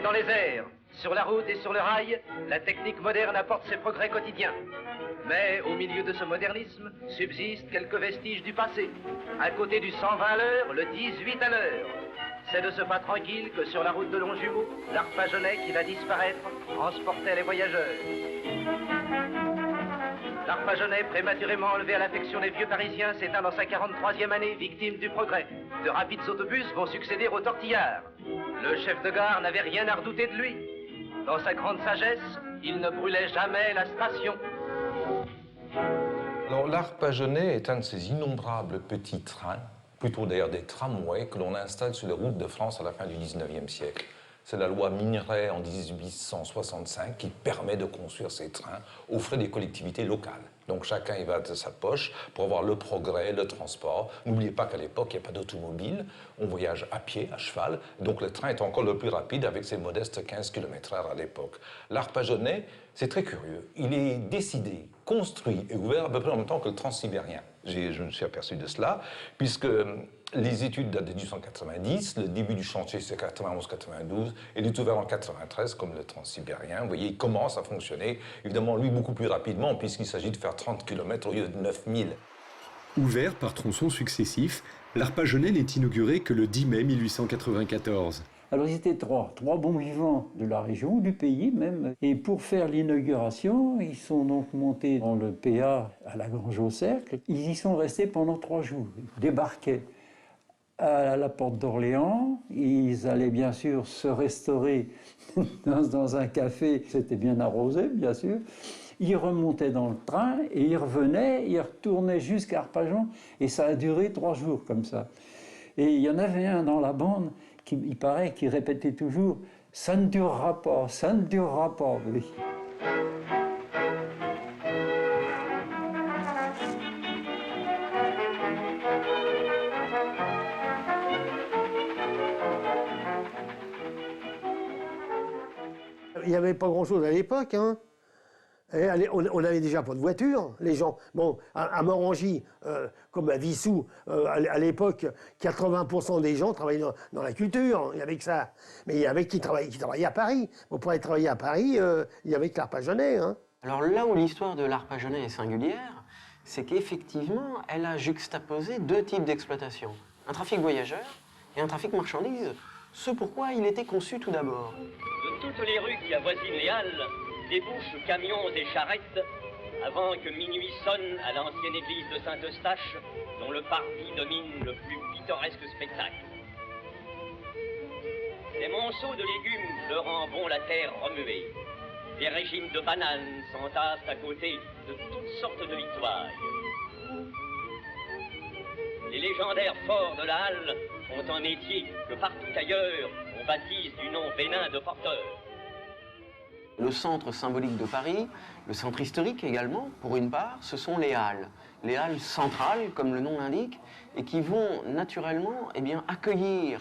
dans les airs, sur la route et sur le rail, la technique moderne apporte ses progrès quotidiens. Mais au milieu de ce modernisme, subsistent quelques vestiges du passé. À côté du 120 à l'heure, le 18 à l'heure. C'est de ce pas tranquille que sur la route de Longjumeau, l'Arpajonais qui va disparaître transportait les voyageurs. L'Arpajonais, prématurément enlevé à l'affection des vieux Parisiens, s'éteint dans sa 43e année, victime du progrès. De rapides autobus vont succéder aux tortillards. Le chef de gare n'avait rien à redouter de lui. Dans sa grande sagesse, il ne brûlait jamais la station. Alors, l'Arpajonais est un de ces innombrables petits trains, plutôt d'ailleurs des tramways, que l'on installe sur les routes de France à la fin du 19e siècle. C'est la loi Minerai en 1865 qui permet de construire ces trains aux frais des collectivités locales. Donc chacun y va de sa poche pour avoir le progrès, le transport. N'oubliez pas qu'à l'époque, il n'y a pas d'automobile. On voyage à pied, à cheval. Donc le train est encore le plus rapide avec ses modestes 15 km/h à l'époque. L'Arpajonais, c'est très curieux. Il est décidé, construit et ouvert à peu près en même temps que le Transsibérien. Je me suis aperçu de cela, puisque les études datent de 1890, le début du chantier c'est 91-92, et il est ouvert en 93 comme le Transsibérien. Vous voyez, il commence à fonctionner, évidemment lui beaucoup plus rapidement puisqu'il s'agit de faire 30 km au lieu de 9000. Ouvert par tronçons successifs, l'Arpajonais n'est inauguré que le 10 mai 1894. Alors ils étaient trois bons vivants de la région, du pays même. Et pour faire l'inauguration, ils sont donc montés dans le PA à la Grange au Cercle. Ils y sont restés pendant 3 jours. Ils débarquaient à la porte d'Orléans. Ils allaient bien sûr se restaurer dans un café. C'était bien arrosé, bien sûr. Ils remontaient dans le train et ils revenaient, ils retournaient jusqu'à Arpajon. Et ça a duré 3 jours comme ça. Et il y en avait un dans la bande il paraît qu'il répétait toujours « ça ne durera pas, ça ne durera pas ». Oui. Il n'y avait pas grand-chose à l'époque, hein. On n'avait déjà pas de voiture, les gens. Bon, à Morangy, comme à Vissou, à l'époque, 80% des gens travaillaient dans la culture, il y avait que ça. Mais il y avait qui travaillaient à Paris. Pour aller travailler à Paris, il y avait que l'Arpajonais. Hein. Alors là où l'histoire de l'Arpajonais est singulière, c'est qu'effectivement, elle a juxtaposé 2 types d'exploitation. Un trafic voyageurs et un trafic marchandises, ce pourquoi il était conçu tout d'abord. De toutes les rues qui avoisinent les Halles, débouchent camions et charrettes avant que minuit sonne à l'ancienne église de Saint-Eustache, dont le parvis domine le plus pittoresque spectacle. Des monceaux de légumes fleurant vont la terre remuée. Des régimes de bananes s'entassent à côté de toutes sortes de victoires. Les légendaires forts de la Halle ont un métier que partout ailleurs on baptise du nom bénin de porteur. Le centre symbolique de Paris, le centre historique également, pour une part, ce sont les halles. Les halles centrales, comme le nom l'indique, et qui vont naturellement accueillir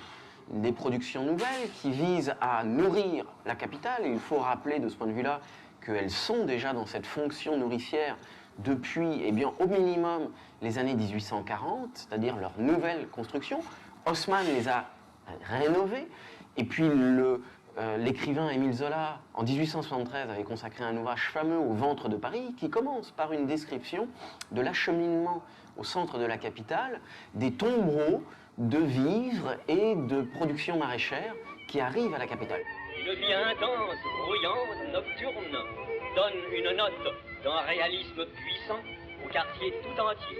des productions nouvelles qui visent à nourrir la capitale. Et il faut rappeler de ce point de vue-là qu'elles sont déjà dans cette fonction nourricière depuis, au minimum, les années 1840, c'est-à-dire leur nouvelle construction. Haussmann les a rénovées, et puis l'écrivain Émile Zola, en 1873, avait consacré un ouvrage fameux au ventre de Paris, qui commence par une description de l'acheminement au centre de la capitale des tombereaux de vivres et de production maraîchère qui arrivent à la capitale. Une vie intense, bruyante, nocturne, donne une note d'un réalisme puissant au quartier tout entier.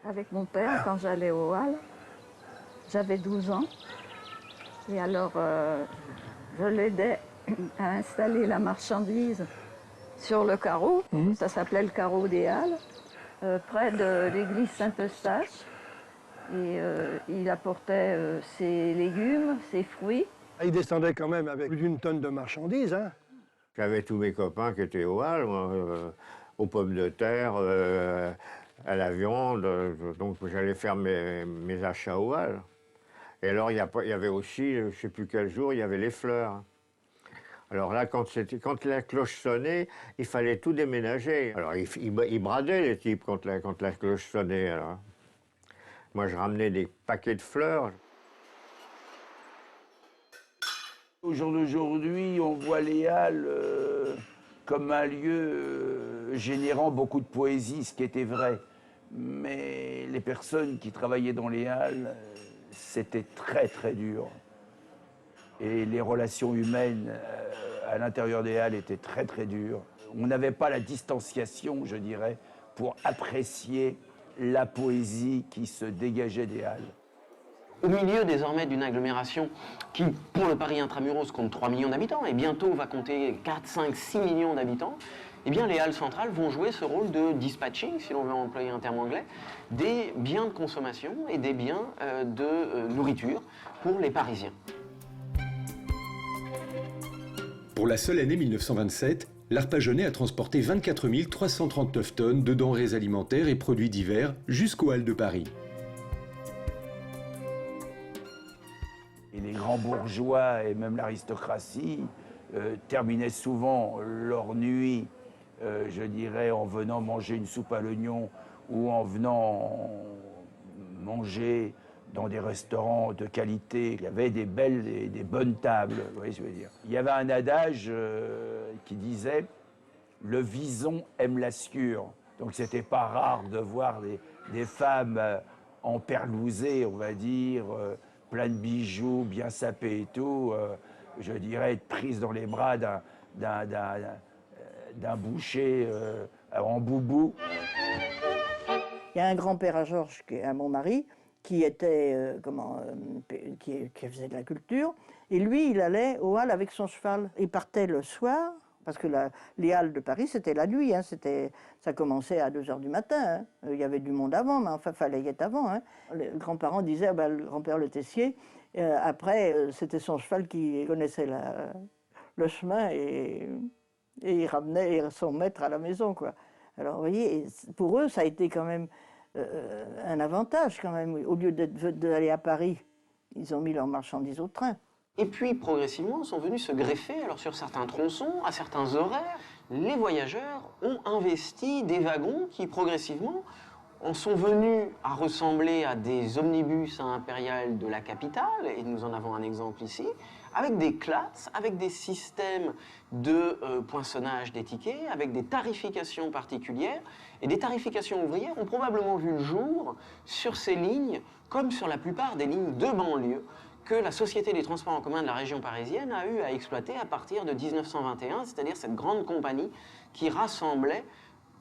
Avec mon père, quand j'allais aux Halles, j'avais 12 ans. Et alors, je l'aidais à installer la marchandise sur le carreau. Ça s'appelait le carreau des Halles, près de l'église Saint-Eustache. Et il apportait ses légumes, ses fruits. Il descendait quand même avec plus d'1 tonne de marchandises. Hein. J'avais tous mes copains qui étaient aux Halles, aux pommes de terre, à la viande, donc j'allais faire mes achats aux Halles. Et alors, il y avait aussi, je ne sais plus quel jour, il y avait les fleurs. Alors là, quand la cloche sonnait, il fallait tout déménager. Alors, ils bradaient, les types, quand la cloche sonnait. Alors. Moi, je ramenais des paquets de fleurs. Au jour d'aujourd'hui, on voit les Halles comme un lieu générant beaucoup de poésie, ce qui était vrai. Mais les personnes qui travaillaient dans les Halles, c'était très très dur. Et les relations humaines à l'intérieur des Halles étaient très très dures. On n'avait pas la distanciation, je dirais, pour apprécier la poésie qui se dégageait des Halles. Au milieu désormais d'une agglomération qui, pour le Paris intramuros, compte 3 millions d'habitants et bientôt va compter 4, 5, 6 millions d'habitants, eh bien les Halles centrales vont jouer ce rôle de dispatching, si l'on veut employer un terme anglais, des biens de consommation et des biens de nourriture pour les Parisiens. Pour la seule année 1927, l'Arpajonais a transporté 24 339 tonnes de denrées alimentaires et produits divers jusqu'aux Halles de Paris. Et les grands bourgeois et même l'aristocratie terminaient souvent leur nuit, je dirais, en venant manger une soupe à l'oignon ou en venant manger dans des restaurants de qualité. Il y avait des belles et des bonnes tables, vous voyez ce que je veux dire. Il y avait un adage qui disait « le vison aime la sciure ». Donc c'était pas rare de voir des femmes emperlousées, on va dire, plein de bijoux, bien sapées et tout, je dirais être prises dans les bras d'un boucher en boubou. Il y a un grand-père à Georges, à mon mari, qui était, qui faisait de la culture, et lui, il allait aux Halles avec son cheval. Il partait le soir, parce que les Halles de Paris, c'était la nuit, hein, ça commençait à 2 h du matin. Hein. Il y avait du monde avant, mais enfin, il fallait y être avant. Hein. Les grands-parents disaient, le grand-père Le Tessier, après, c'était son cheval qui connaissait le chemin, et il ramenait son maître à la maison, quoi. Alors, vous voyez, pour eux, ça a été quand même un avantage, quand même. Au lieu d'aller à Paris, ils ont mis leurs marchandises au train. Et puis, progressivement, sont venus se greffer, alors sur certains tronçons, à certains horaires, les voyageurs ont investi des wagons qui, progressivement, en sont venus à ressembler à des omnibus impériales de la capitale, et nous en avons un exemple ici, avec des classes, avec des systèmes de poinçonnage des tickets, avec des tarifications particulières, et des tarifications ouvrières ont probablement vu le jour sur ces lignes, comme sur la plupart des lignes de banlieue, que la Société des transports en commun de la région parisienne a eu à exploiter à partir de 1921, c'est-à-dire cette grande compagnie qui rassemblait,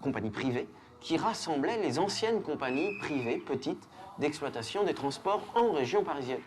compagnie privée, qui rassemblait les anciennes compagnies privées, petites, d'exploitation des transports en région parisienne.